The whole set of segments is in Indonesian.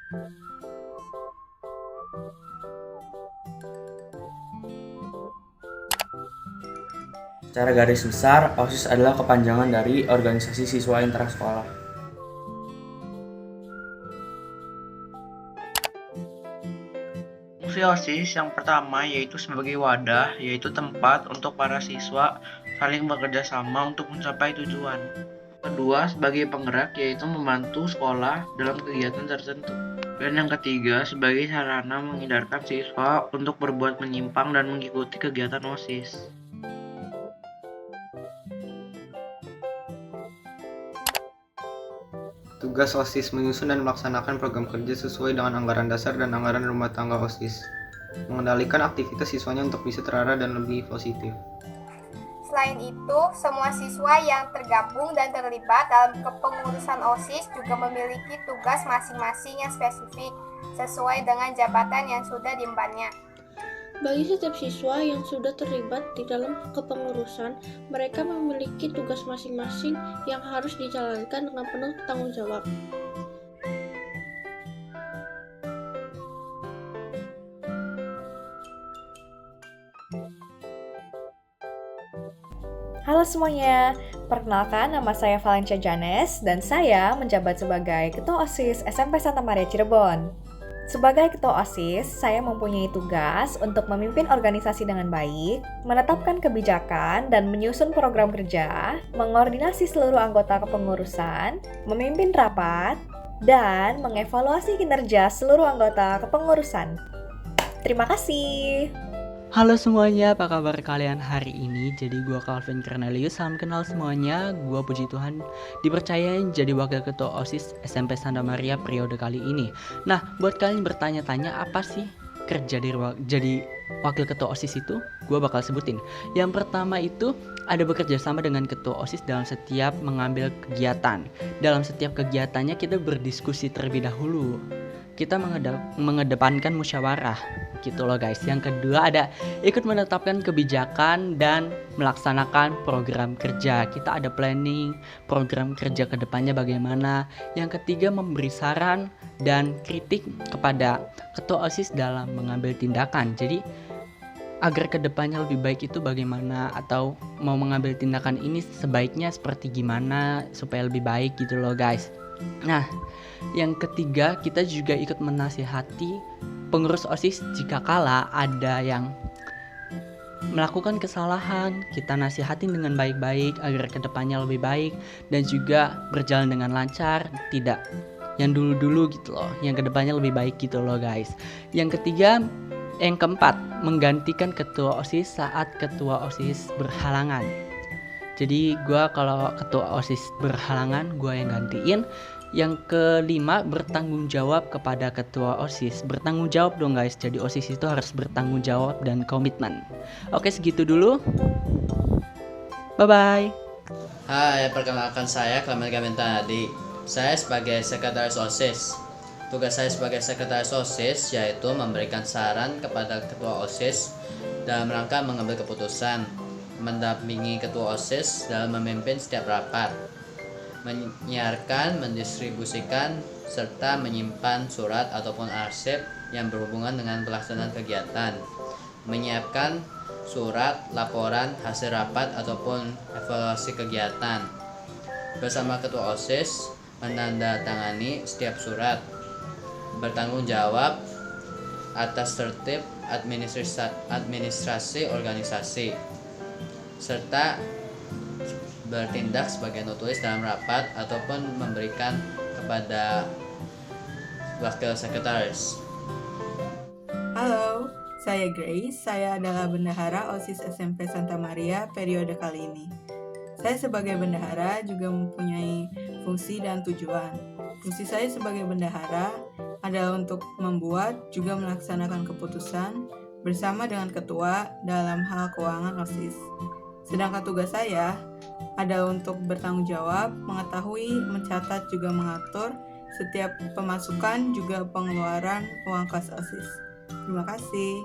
Secara garis besar, OSIS adalah kepanjangan dari organisasi siswa intrasekolah. Fungsi OSIS yang pertama yaitu sebagai wadah, yaitu tempat untuk para siswa saling bekerja sama untuk mencapai tujuan. Kedua, sebagai penggerak yaitu membantu sekolah dalam kegiatan tertentu. Dan yang ketiga, sebagai sarana menghindarkan siswa untuk berbuat menyimpang dan mengikuti kegiatan OSIS. Tugas OSIS menyusun dan melaksanakan program kerja sesuai dengan anggaran dasar dan anggaran rumah tangga OSIS. Mengendalikan aktivitas siswanya untuk bisa terarah dan lebih positif. Selain itu, semua siswa yang tergabung dan terlibat dalam kepengurusan OSIS juga memiliki tugas masing-masing yang spesifik sesuai dengan jabatan yang sudah diembannya. Bagi setiap siswa yang sudah terlibat di dalam kepengurusan, mereka memiliki tugas masing-masing yang harus dijalankan dengan penuh tanggung jawab. Halo semuanya, perkenalkan nama saya Valencia Janes dan saya menjabat sebagai Ketua OSIS SMP Santa Maria Cirebon. Sebagai Ketua OSIS, saya mempunyai tugas untuk memimpin organisasi dengan baik, menetapkan kebijakan dan menyusun program kerja, mengordinasi seluruh anggota kepengurusan, memimpin rapat, dan mengevaluasi kinerja seluruh anggota kepengurusan. Terima kasih. Halo semuanya, apa kabar kalian hari ini? Jadi gue Calvin Cornelius, salam kenal semuanya. Gue puji Tuhan dipercayain jadi wakil ketua OSIS SMP Santa Maria periode kali ini. Nah, buat kalian bertanya-tanya apa sih kerja jadi wakil ketua OSIS itu? Gue bakal sebutin. Yang pertama itu ada bekerja sama dengan ketua OSIS dalam setiap mengambil kegiatan. Dalam setiap kegiatannya kita berdiskusi terlebih dahulu. Kita mengedepankan musyawarah gitu loh guys. Yang kedua ada ikut menetapkan kebijakan dan melaksanakan program kerja. Kita ada planning program kerja ke depannya bagaimana. Yang ketiga memberi saran dan kritik kepada ketua OSIS dalam mengambil tindakan. Jadi agar ke depannya lebih baik itu bagaimana, atau mau mengambil tindakan ini sebaiknya seperti gimana supaya lebih baik gitu loh guys. Nah, yang ketiga kita juga ikut menasihati pengurus OSIS jika kala ada yang melakukan kesalahan. Kita nasihatin dengan baik-baik agar ke depannya lebih baik dan juga berjalan dengan lancar, tidak yang dulu-dulu gitu loh, yang ke depannya lebih baik gitu loh guys. Yang keempat, menggantikan ketua OSIS saat ketua OSIS berhalangan. Jadi gue kalau ketua OSIS berhalangan, gue yang gantiin. Yang kelima, bertanggung jawab kepada ketua OSIS. Bertanggung jawab dong guys, jadi OSIS itu harus bertanggung jawab dan komitmen. Oke, segitu dulu. Bye-bye. Hai, perkenalkan saya Clement Gamentadi. Saya sebagai sekretaris OSIS. Tugas saya sebagai sekretaris OSIS yaitu memberikan saran kepada ketua OSIS dalam rangka mengambil keputusan, mendampingi ketua OSIS dalam memimpin setiap rapat, menyiarkan, mendistribusikan, serta menyimpan surat ataupun arsip yang berhubungan dengan pelaksanaan kegiatan, menyiapkan surat laporan hasil rapat ataupun evaluasi kegiatan. Bersama ketua OSIS menandatangani setiap surat, bertanggung jawab atas tertib administrasi organisasi, serta bertindak sebagai notulis dalam rapat ataupun memberikan kepada wakil sekretaris. Halo, saya Grace. Saya adalah bendahara OSIS SMP Santa Maria periode kali ini. Saya sebagai bendahara juga mempunyai fungsi dan tujuan. Fungsi saya sebagai bendahara adalah untuk membuat juga melaksanakan keputusan bersama dengan ketua dalam hal keuangan OSIS. Sedangkan tugas saya adalah untuk bertanggung jawab, mengetahui, mencatat, juga mengatur setiap pemasukan juga pengeluaran uang kas OSIS. Terima kasih.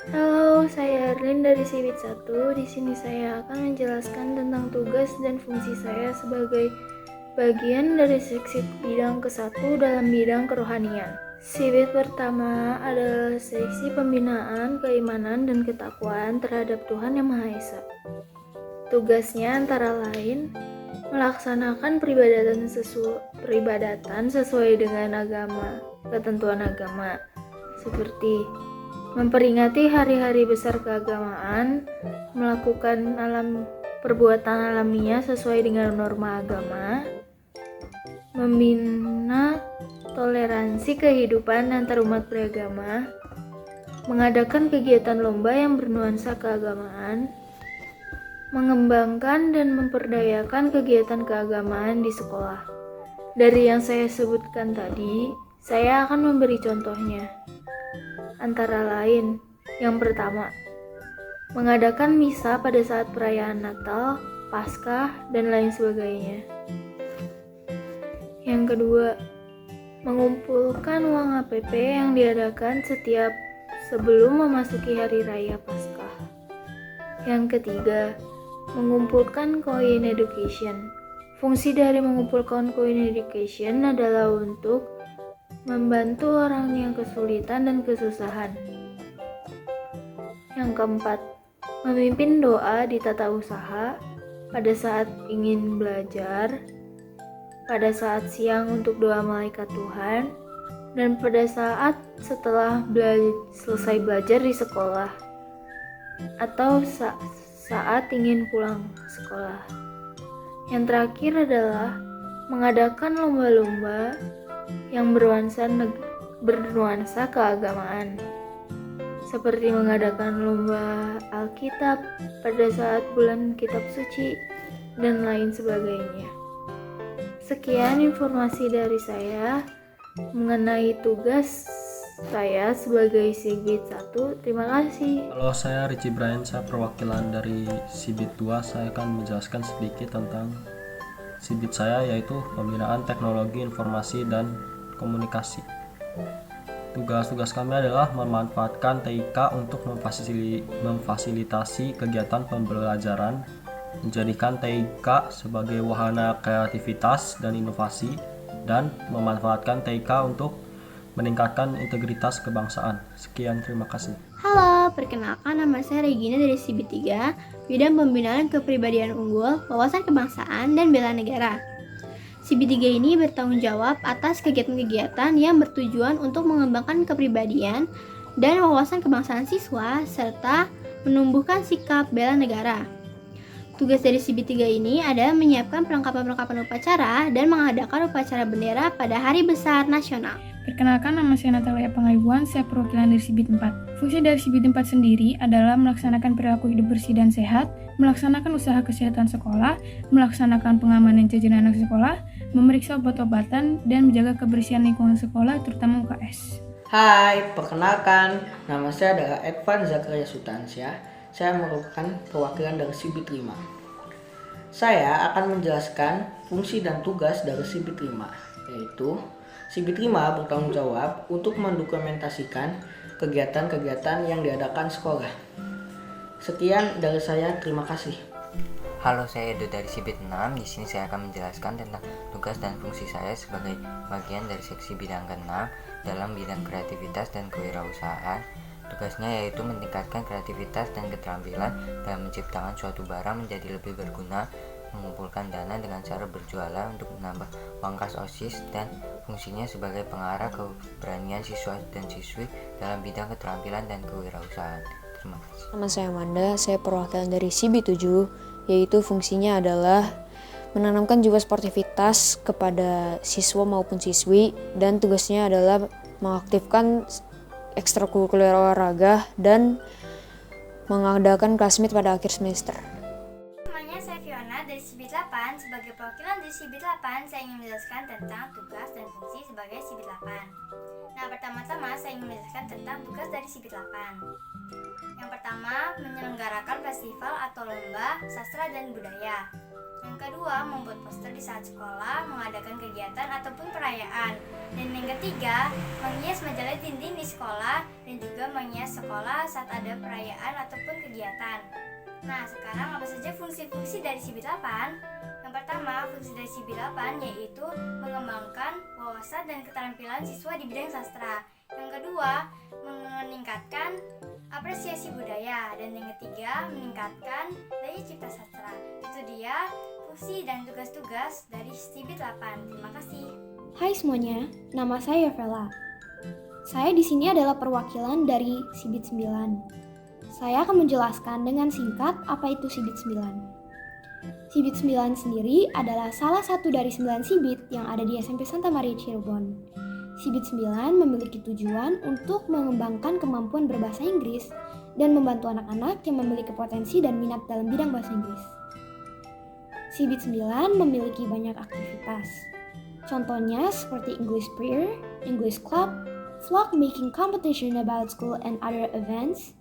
Halo, saya Erlin dari Sibit 1. Di sini saya akan menjelaskan tentang tugas dan fungsi saya sebagai bagian dari seksi bidang ke-1 dalam bidang kerohanian. Sibit pertama adalah seksi pembinaan keimanan dan ketakwaan terhadap Tuhan Yang Maha Esa. Tugasnya antara lain melaksanakan peribadatan sesuai dengan ketentuan agama, seperti memperingati hari-hari besar keagamaan, melakukan perbuatan alamiah sesuai dengan norma agama, membina toleransi kehidupan antar umat beragama, mengadakan kegiatan lomba yang bernuansa keagamaan, mengembangkan dan memperdayakan kegiatan keagamaan di sekolah. Dari yang saya sebutkan tadi, saya akan memberi contohnya. Antara lain, yang pertama, mengadakan misa pada saat perayaan Natal, Paskah, dan lain sebagainya. Yang kedua, mengumpulkan uang APP yang diadakan sebelum memasuki hari raya Paskah. Yang ketiga, mengumpulkan koin education. Fungsi dari mengumpulkan koin education adalah untuk membantu orang yang kesulitan dan kesusahan. Yang keempat, memimpin doa di tata usaha pada saat ingin belajar, pada saat siang untuk doa malaikat Tuhan, dan pada saat setelah selesai belajar di sekolah, atau saat ingin pulang sekolah. Yang terakhir adalah mengadakan lomba-lomba yang bernuansa keagamaan, seperti mengadakan lomba Alkitab pada saat bulan kitab suci, dan lain sebagainya. Sekian informasi dari saya mengenai tugas saya sebagai Sibit 1. Terima kasih. Halo, saya Richie Brian, saya perwakilan dari Sibit 2. Saya akan menjelaskan sedikit tentang Sibit saya, yaitu pembinaan teknologi informasi dan komunikasi. Tugas-tugas kami adalah memanfaatkan TIK untuk memfasilitasi kegiatan pembelajaran, menjadikan TIK sebagai wahana kreativitas dan inovasi, dan memanfaatkan TIK untuk meningkatkan integritas kebangsaan. Sekian, terima kasih. Halo, perkenalkan nama saya Regina dari Sibit 3, bidang pembinaan kepribadian unggul, wawasan kebangsaan, dan bela negara. Sibit 3 ini bertanggung jawab atas kegiatan-kegiatan yang bertujuan untuk mengembangkan kepribadian dan wawasan kebangsaan siswa, serta menumbuhkan sikap bela negara. Tugas dari Sibit 3 ini adalah menyiapkan perlengkapan-perlengkapan upacara dan mengadakan upacara bendera pada hari besar nasional. Perkenalkan, nama saya Natalia Pangaibuan, saya perwakilan dari Sibit 4. Fungsi dari Sibit 4 sendiri adalah melaksanakan perilaku hidup bersih dan sehat, melaksanakan usaha kesehatan sekolah, melaksanakan pengamanan jajanan anak sekolah, memeriksa obat-obatan, dan menjaga kebersihan lingkungan sekolah, terutama UKS. Hai, perkenalkan, nama saya adalah Edvan Zakaria Sutansyah. Saya merupakan perwakilan dari Sibit 5. Saya akan menjelaskan fungsi dan tugas dari Sibit 5, yaitu Sibit 5 bertanggung jawab untuk mendokumentasikan kegiatan-kegiatan yang diadakan sekolah. Sekian dari saya, terima kasih. Halo, saya Edo dari Sibit 6. Di sini saya akan menjelaskan tentang tugas dan fungsi saya sebagai bagian dari seksi bidang ke-6 dalam bidang kreativitas dan kewirausahaan. Tugasnya yaitu meningkatkan kreativitas dan keterampilan dalam menciptakan suatu barang menjadi lebih berguna, mengumpulkan dana dengan cara berjualan untuk menambah uang kas OSIS, dan fungsinya sebagai pengarah keberanian siswa dan siswi dalam bidang keterampilan dan kewirausahaan. Terima kasih. Nama saya Amanda, saya perwakilan dari Sibit 7, yaitu fungsinya adalah menanamkan jiwa sportivitas kepada siswa maupun siswi, dan tugasnya adalah mengaktifkan ekstrakurikuler olahraga dan mengadakan kelas meet pada akhir semester. Namanya saya Fiona dari Sibit 8. Sebagai perwakilan dari Sibit 8, saya ingin menjelaskan tentang tugas dan fungsi sebagai Sibit 8. Nah, pertama-tama saya ingin menjelaskan tentang tugas dari Sibit 8. Yang pertama, menyelenggarakan festival atau lomba sastra dan budaya. Yang kedua, membuat poster di saat sekolah, mengadakan kegiatan ataupun perayaan. Dan yang ketiga, menghias majalah dinding di sekolah dan juga menghias sekolah saat ada perayaan ataupun kegiatan. Nah, sekarang apa saja fungsi-fungsi dari Sibit 8? Yang Yang pertama, fungsi dari Sibit 8 yaitu mengembangkan wawasan dan keterampilan siswa di bidang sastra. Yang kedua, meningkatkan apresiasi budaya. Dan yang ketiga, meningkatkan daya cipta sastra. Itu dia fungsi dan tugas-tugas dari Sibit 8. Terima kasih. Hai semuanya, nama saya Vela. Saya di sini adalah perwakilan dari Sibit 9. Saya akan menjelaskan dengan singkat apa itu Sibit 9. Sibit 9 sendiri adalah salah satu dari 9 Sibit yang ada di SMP Santa Maria Cirebon. Sibit 9 memiliki tujuan untuk mengembangkan kemampuan berbahasa Inggris dan membantu anak-anak yang memiliki potensi dan minat dalam bidang bahasa Inggris. Sibit 9 memiliki banyak aktivitas. Contohnya seperti English Prayer, English Club, vlog making competition about school and other events,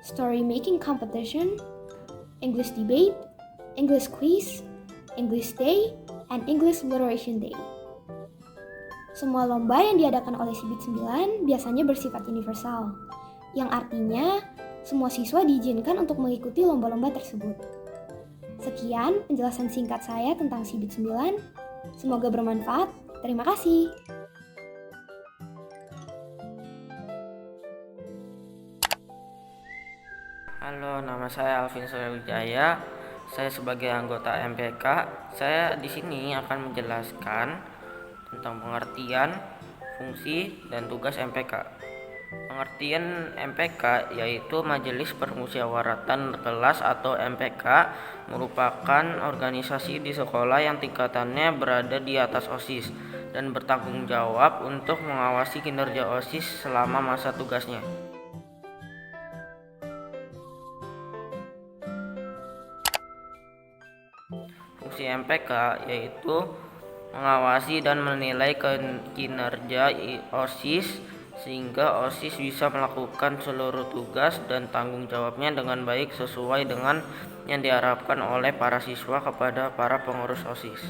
story making competition, English debate, English quiz, English day, and English Literature Day. Semua lomba yang diadakan oleh Sibit 9 biasanya bersifat universal, yang artinya semua siswa diizinkan untuk mengikuti lomba-lomba tersebut. Sekian penjelasan singkat saya tentang Sibit 9. Semoga bermanfaat. Terima kasih. Halo, nama saya Alvin Suryawijaya. Saya sebagai anggota MPK, saya di sini akan menjelaskan tentang pengertian, fungsi, dan tugas MPK. Pengertian MPK yaitu Majelis Permusyawaratan Kelas atau MPK merupakan organisasi di sekolah yang tingkatannya berada di atas OSIS dan bertanggung jawab untuk mengawasi kinerja OSIS selama masa tugasnya. Fungsi MPK yaitu mengawasi dan menilai kinerja OSIS sehingga OSIS bisa melakukan seluruh tugas dan tanggung jawabnya dengan baik sesuai dengan yang diharapkan oleh para siswa kepada para pengurus OSIS.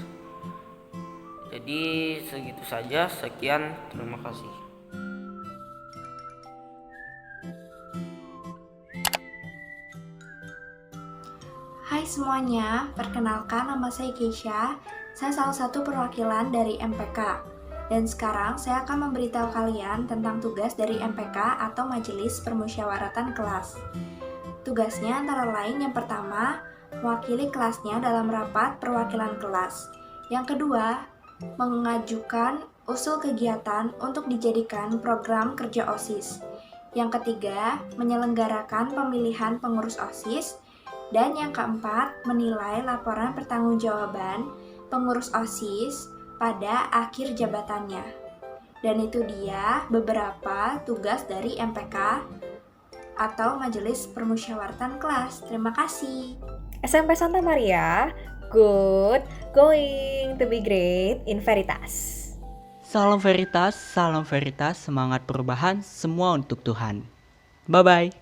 Jadi segitu saja, sekian, terima kasih. Hai semuanya, perkenalkan nama saya Keisha. Saya salah satu perwakilan dari MPK. Dan sekarang saya akan memberitahu kalian tentang tugas dari MPK atau Majelis Permusyawaratan Kelas. Tugasnya antara lain yang pertama, mewakili kelasnya dalam rapat perwakilan kelas. Yang kedua, mengajukan usul kegiatan untuk dijadikan program kerja OSIS. Yang ketiga, menyelenggarakan pemilihan pengurus OSIS. Dan yang keempat, menilai laporan pertanggungjawaban pengurus OSIS pada akhir jabatannya. Dan itu dia beberapa tugas dari MPK atau Majelis Permusyawaratan Kelas. Terima kasih. SMP Santa Maria, good, going to be great in Veritas. Salam Veritas, semangat perubahan, semua untuk Tuhan. Bye-bye.